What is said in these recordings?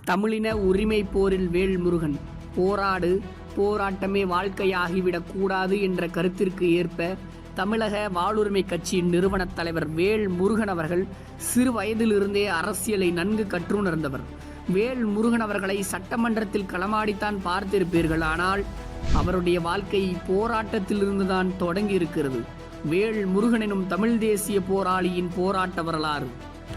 தமிழின உரிமை போரில் வேல்முருகன் போராடு போராட்டமே வாழ்க்கையாகிவிடக் கூடாது என்ற கருத்திற்கு ஏற்ப தமிழக வாழ்வுரிமை கட்சியின் நிறுவனத் தலைவர் வேல்முருகன் அவர்கள் சிறு வயதிலிருந்தே அரசியலை நன்கு கற்றுணர்ந்தவர். வேல்முருகன் அவர்களை சட்டமன்றத்தில் களமாடித்தான் பார்த்திருப்பீர்கள். ஆனால் அவருடைய வாழ்க்கை போராட்டத்திலிருந்துதான் தொடங்கி இருக்கிறது. வேல்முருகன் எனும் தமிழ் தேசிய போராளியின் போராட்ட வரலாறு.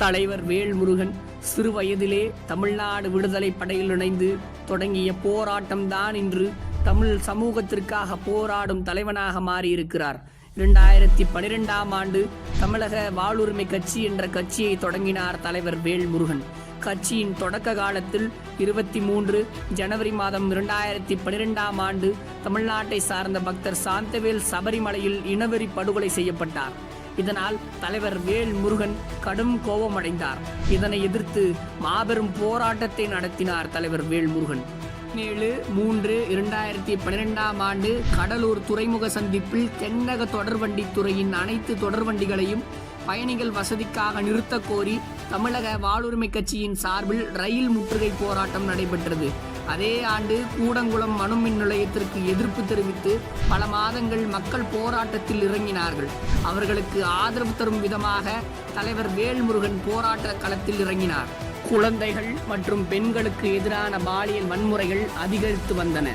தலைவர் வேல்முருகன் சிறு வயதிலே தமிழ்நாடு விடுதலை படையில் இணைந்து தொடங்கிய போராட்டம்தான் இன்று தமிழ் சமூகத்திற்காக போராடும் தலைவனாக மாறியிருக்கிறார். 2012ஆம் ஆண்டு தமிழக வாழ்வுரிமை கட்சி என்ற கட்சியை தொடங்கினார் தலைவர் வேல்முருகன். கட்சியின் தொடக்க காலத்தில் 23 ஜனவரி மாதம் 2012ஆம் ஆண்டு தமிழ்நாட்டை சார்ந்த பக்தர் சாந்தவேல் சபரிமலையில் இனவெறி படுகொலை செய்யப்பட்டார். இதனால் தலைவர் வேல்முருகன் கடும் கோபமடைந்தார். இதனை எதிர்த்து மாபெரும் போராட்டத்தை நடத்தினார் தலைவர் வேல்முருகன். 7/3/2012ஆம் ஆண்டு கடலூர் துறைமுக சந்திப்பில் தென்னக தொடர்வண்டி துறையின் அனைத்து தொடர்வண்டிகளையும் பயணிகள் வசதிக்காக நிறுத்த கோரி தமிழக வாழ்வுரிமை கட்சியின் சார்பில் ரயில் முற்றுகை போராட்டம் நடைபெற்றது. அதே ஆண்டு கூடங்குளம் அணுமின் நிலையத்திற்கு எதிர்ப்பு தெரிவித்து பல மாதங்கள் மக்கள் போராட்டத்தில் இறங்கினார்கள். அவர்களுக்கு ஆதரவு தரும் விதமாக தலைவர் வேல்முருகன் போராட்ட களத்தில் இறங்கினார். குழந்தைகள் மற்றும் பெண்களுக்கு எதிரான பாலியல் வன்முறைகள் அதிகரித்து வந்தன.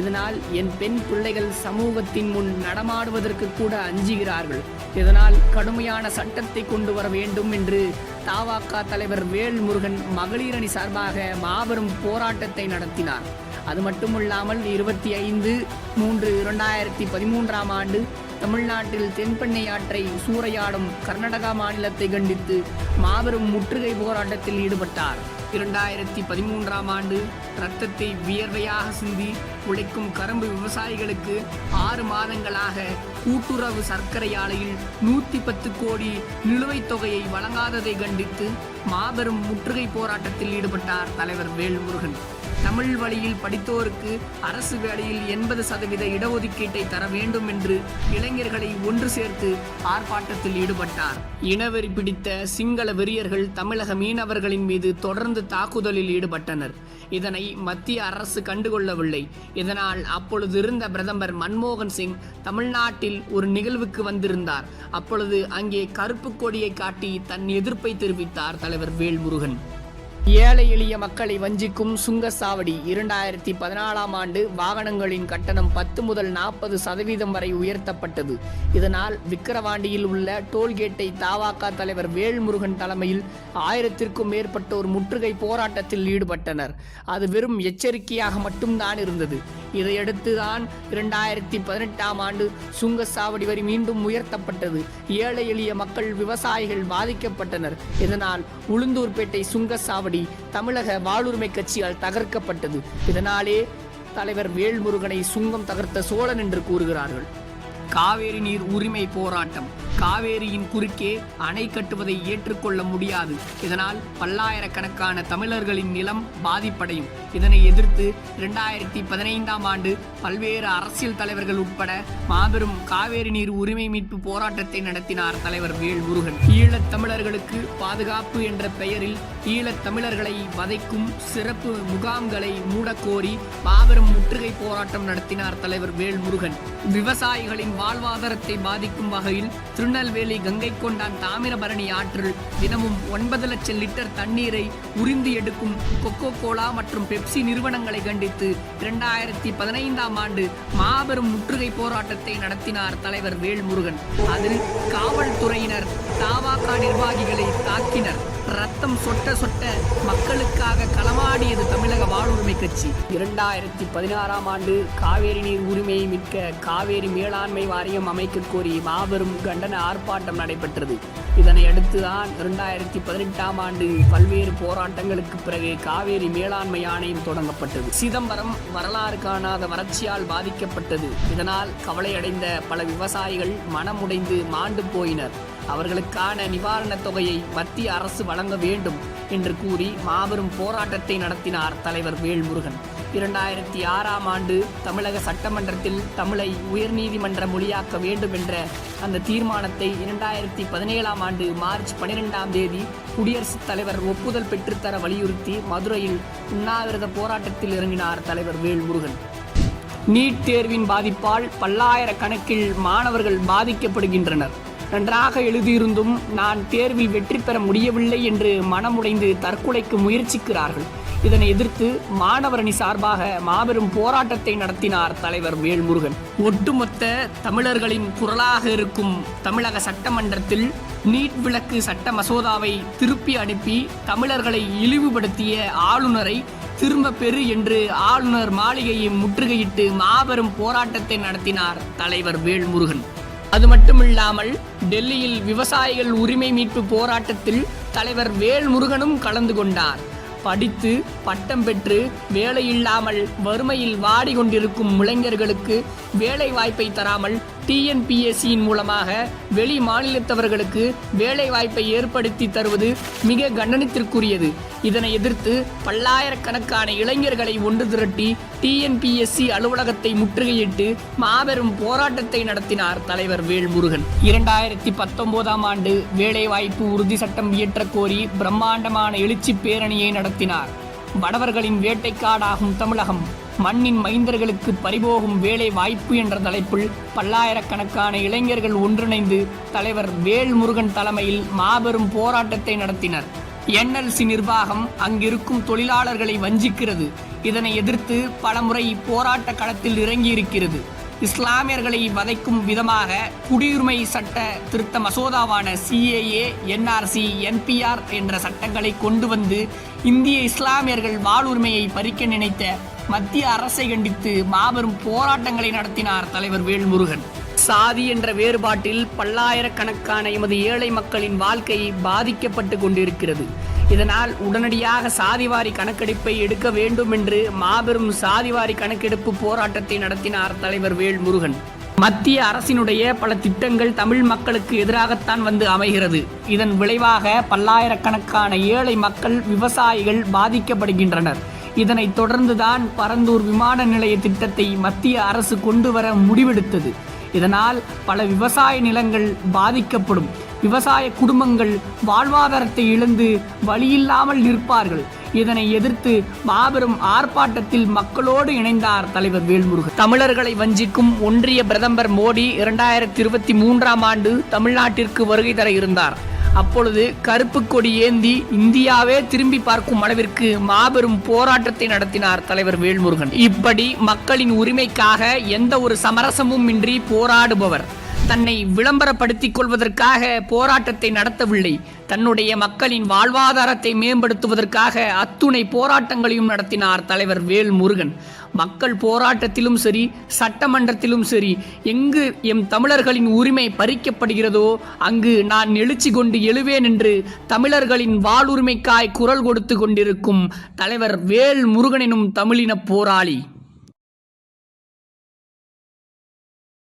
இதனால் என் பெண் பிள்ளைகள் சமூகத்தின் முன் நடமாடுவதற்கு கூட அஞ்சுகிறார்கள். இதனால் கடுமையான சட்டத்தை கொண்டு வர வேண்டும் என்று தவாக தலைவர் வேல்முருகன் மகளிர் அணி சார்பாக மாபெரும் போராட்டத்தை நடத்தினார். அது மட்டுமல்லாமல் 25/3/2013ஆம் ஆண்டு தமிழ்நாட்டில் தென்பெண்ணை ஆற்றை சூறையாடும் கர்நாடகா மாநிலத்தை கண்டித்து மாபெரும் முற்றுகை போராட்டத்தில் ஈடுபட்டார். 2013ஆம் ஆண்டு இரத்தத்தை வியர்வையாக சிந்தி உழைக்கும் கரும்பு விவசாயிகளுக்கு 6 மாதங்களாக கூட்டுறவு சர்க்கரை ஆலையில் 110 கோடி நிலுவைத் தொகையை வழங்காததை கண்டித்து மாபெரும் முற்றுகை போராட்டத்தில் ஈடுபட்டார் தலைவர் வேல்முருகன். தமிழ் வழியில் படித்தோருக்கு அரசு வேலையில் 80% இடஒதுக்கீட்டை தர வேண்டும் என்று இளைஞர்களை ஒன்று சேர்த்து ஆர்ப்பாட்டத்தில் ஈடுபட்டார். இனவெறி பிடித்த சிங்கள வெறியர்கள் தமிழக மீனவர்களின் மீது தொடர்ந்து தாக்குதலில் ஈடுபட்டனர். இதனை மத்திய அரசு கண்டுகொள்ளவில்லை. இதனால் அப்பொழுது இருந்த பிரதமர் மன்மோகன் சிங் தமிழ்நாட்டில் ஒரு நிகழ்வுக்கு வந்திருந்தார். அப்பொழுது அங்கே கருப்பு கொடியை காட்டி தன் எதிர்ப்பை தெரிவித்தார் தலைவர் வேல்முருகன். ஏழை எளிய மக்களை வஞ்சிக்கும் சுங்கச்சாவடி. 2014ஆம் ஆண்டு வாகனங்களின் கட்டணம் 10 முதல் 40% வரை உயர்த்தப்பட்டது. இதனால் விக்கிரவாண்டியில் உள்ள டோல்கேட்டை தவாக தலைவர் வேல்முருகன் தலைமையில் 1000க்கும் மேற்பட்டோர் முற்றுகை போராட்டத்தில் ஈடுபட்டனர். அது வெறும் எச்சரிக்கையாக மட்டும்தான் இருந்தது. இதையடுத்துதான் 2018ஆம் ஆண்டு சுங்கச்சாவடி வரி மீண்டும் உயர்த்தப்பட்டது. ஏழை எளிய மக்கள் விவசாயிகள் பாதிக்கப்பட்டனர். இதனால் உளுந்தூர்பேட்டை சுங்கச்சாவடி தமிழக வாழ்வுரிமை கட்சியால் தகர்க்கப்பட்டது. இதனாலே தலைவர் வேல்முருகனை சுங்கம் தகர்த்த சோழன் என்று கூறுகிறார்கள். காவேரி நீர் உரிமை போராட்டம். காவேரியின் குறுக்கே அணை கட்டுவதை ஏற்றுக்கொள்ள முடியாது. இதனால் பல்லாயிரக்கணக்கான தமிழர்களின் நிலம் பாதிப்படையும். இதனை எதிர்த்து 2015ஆம் ஆண்டு பல்வேறு அரசியல் தலைவர்கள் உட்பட மாபெரும் காவேரி நீர் உரிமை மீட்பு போராட்டத்தை நடத்தினார் தலைவர் வேல்முருகன். ஈழத் தமிழர்களுக்கு பாதுகாப்பு என்ற பெயரில் ஈழத் தமிழர்களை வதைக்கும் சிறப்பு முகாம்களை மூடக்கோரி மாபெரும் முற்றுகை போராட்டம் நடத்தினார் தலைவர் வேல்முருகன். விவசாயிகளின் வாழ்வாதாரத்தை பாதிக்கும் வகையில் திருநெல்வேலி கங்கை கொண்டான் தாமிரபரணி ஆற்றில் தினமும் 9 லட்சம் லிட்டர் தண்ணீரை உறிந்து எடுக்கும் கொக்கோ கோலா மற்றும் பெப்சி நிறுவனங்களை கண்டித்து 2015ஆம் ஆண்டு மாபெரும் முற்றுகை போராட்டத்தை நடத்தினார் தலைவர் வேல்முருகன். அதில் காவல்துறையினர் தவாக நிர்வாகிகளை தாக்கினர். ரத்தம் சொட்ட சொட்ட மக்களுக்காக களமாடியது தமிழக வாழ்வுரிமை கட்சி. 2016ஆம் ஆண்டு காவேரி நீர் உரிமையை மீட்க காவேரி மேலாண்மை வாரியம் அமைக்க கோரி மாபெரும் கண்டன ஆர்ப்பாட்டம் நடைபெற்றது. இதனை அடுத்துதான் 2018ஆம் ஆண்டு பல்வேறு போராட்டங்களுக்கு பிறகு காவேரி மேலாண்மை ஆணையம் தொடங்கப்பட்டது. சிதம்பரம் வரலாறு காணாத வறட்சியால் பாதிக்கப்பட்டது. இதனால் கவலையடைந்த பல விவசாயிகள் மனமுடைந்து மாண்டு போயினர். அவர்களுக்கான நிவாரணத் தொகையை மத்திய அரசு வழங்க வேண்டும் என்று கூறி மாபெரும் போராட்டத்தை நடத்தினார் தலைவர் வேல்முருகன். 2006ஆம் ஆண்டு தமிழக சட்டமன்றத்தில் தமிழை உயர்நீதிமன்ற மொழியாக்க வேண்டும் என்ற அந்த தீர்மானத்தை 2017ஆம் ஆண்டு மார்ச் 12ஆம் தேதி குடியரசுத் தலைவர் ஒப்புதல் பெற்றுத்தர வலியுறுத்தி மதுரையில் உண்ணாவிரத போராட்டத்தில் இறங்கினார் தலைவர் வேல்முருகன். நீட் தேர்வின் பாதிப்பால் பல்லாயிரக்கணக்கில் மாணவர்கள் பாதிக்கப்படுகின்றனர். நன்றாக எழுதியிருந்தும் நான் தேர்வில் வெற்றி பெற முடியவில்லை என்று மனமுடைந்து தற்கொலைக்கு முயற்சிக்கிறார்கள். இதனை எதிர்த்து மாணவர் அணி சார்பாக மாபெரும் போராட்டத்தை நடத்தினார் தலைவர் வேல்முருகன். ஒட்டுமொத்த தமிழர்களின் குரலாக இருக்கும் தமிழக சட்டமன்றத்தில் நீட் விலக்கு சட்ட மசோதாவை திருப்பி அனுப்பி தமிழர்களை இழிவுபடுத்திய ஆளுநரை திரும்ப பெறு என்று ஆளுநர் மாளிகையை முற்றுகையிட்டு மாபெரும் போராட்டத்தை நடத்தினார் தலைவர் வேல்முருகன். அது மட்டுமில்லாமல் டெல்லியில் விவசாயிகள் உரிமை மீட்பு போராட்டத்தில் தலைவர் வேல்முருகனும் கலந்து கொண்டார். படித்து பட்டம் பெற்று வேலையில்லாமல் வறுமையில் வாடிக்கொண்டிருக்கும் இளைஞர்களுக்கு வேலை வாய்ப்பை தராமல் டிஎன்பிஎஸ்சியின் மூலமாக வெளி மாநிலத்தவர்களுக்கு வேலை வாய்ப்பை ஏற்படுத்தி தருவது மிக கண்டனத்திற்குரியது. இதனை எதிர்த்து பல்லாயிரக்கணக்கான இளைஞர்களை ஒன்று திரட்டி டிஎன்பிஎஸ்சி அலுவலகத்தை முற்றுகையிட்டு மாபெரும் போராட்டத்தை நடத்தினார் தலைவர் வேல்முருகன். 2019ஆம் ஆண்டு வேலைவாய்ப்பு உறுதி சட்டம் இயற்றக் கோரி பிரம்மாண்டமான எழுச்சி பேரணியை நடத்தினார். வடவர்களின் வேட்டைக்காடாகும் தமிழகம், மண்ணின் மைந்தர்களுக்கு பறிபோகும் வேலை வாய்ப்பு என்ற தலைப்பில் பல்லாயிரக்கணக்கான இளைஞர்கள் ஒன்றிணைந்து தலைவர் வேல்முருகன் தலைமையில் மாபெரும் போராட்டத்தை நடத்தினர். என்எல்சி நிர்வாகம் அங்கிருக்கும் தொழிலாளர்களை வஞ்சிக்கிறது. இதனை எதிர்த்து பலமுறை போராட்ட களத்தில் இறங்கியிருக்கிறது. இஸ்லாமியர்களை வதைக்கும் விதமாக குடியுரிமை சட்ட திருத்த மசோதாவான CAA, NRC, NPR என்ற சட்டங்களை கொண்டு வந்து இந்திய இஸ்லாமியர்கள் வாழ்வுரிமையை பறிக்க நினைத்த மத்திய அரசை கண்டித்து மாபெரும் போராட்டங்களை நடத்தினார் தலைவர் வேல்முருகன். சாதி என்ற வேறுபாட்டில் பல்லாயிரக்கணக்கான எமது ஏழை மக்களின் வாழ்க்கை பாதிக்கப்பட்டு கொண்டிருக்கிறது. இதனால் உடனடியாக சாதிவாரி கணக்கெடுப்பை எடுக்க வேண்டும் என்று மாபெரும் சாதிவாரி கணக்கெடுப்பு போராட்டத்தை நடத்தினார் தலைவர் வேல்முருகன். மத்திய அரசினுடைய பல திட்டங்கள் தமிழ் மக்களுக்கு எதிராகத்தான் வந்து அமைகிறது. இதன் விளைவாக பல்லாயிரக்கணக்கான ஏழை மக்கள், விவசாயிகள் பாதிக்கப்படுகின்றனர். இதனைத் தொடர்ந்துதான் பரந்தூர் விமான நிலைய திட்டத்தை மத்திய அரசு கொண்டு வர முடிவெடுத்தது. இதனால் பல விவசாய நிலங்கள் பாதிக்கப்படும். விவசாய குடும்பங்கள் வாழ்வாதாரத்தை இழந்து வழியில்லாமல் நிற்பார்கள். இதனை எதிர்த்து மாபெரும் ஆர்ப்பாட்டத்தில் மக்களோடு இணைந்தார் தலைவர் வேல்முருகன். தமிழர்களை வஞ்சிக்கும் ஒன்றிய பிரதமர் மோடி 2023ஆம் ஆண்டு தமிழ்நாட்டிற்கு வருகை தர இருந்தார். அப்பொழுது கருப்பு கொடி ஏந்தி இந்தியாவே திரும்பி பார்க்கும் அளவிற்கு மாபெரும் போராட்டத்தை நடத்தினார் தலைவர் வேல்முருகன். இப்படி மக்களின் உரிமைக்காக எந்த ஒரு சமரசமும் இன்றி போராடுபவர் தன்னை விளம்பரப்படுத்திக் கொள்வதற்காக போராட்டத்தை நடத்தவில்லை. தன்னுடைய மக்களின் வாழ்வாதாரத்தை மேம்படுத்துவதற்காக அத்துணை போராட்டங்களையும் நடத்தினார் தலைவர் வேல்முருகன். மக்கள் போராட்டத்திலும் சரி, சட்டமன்றத்திலும் சரி, எங்கு எம் தமிழர்களின் உரிமை பறிக்கப்படுகிறதோ அங்கு நான் எழுச்சி கொண்டு எழுவேன் என்று தமிழர்களின் வாழ்வுரிமைக்காய் குரல் கொடுத்து கொண்டிருக்கும் தலைவர் வேல்முருகன் எனும் தமிழின போராளி.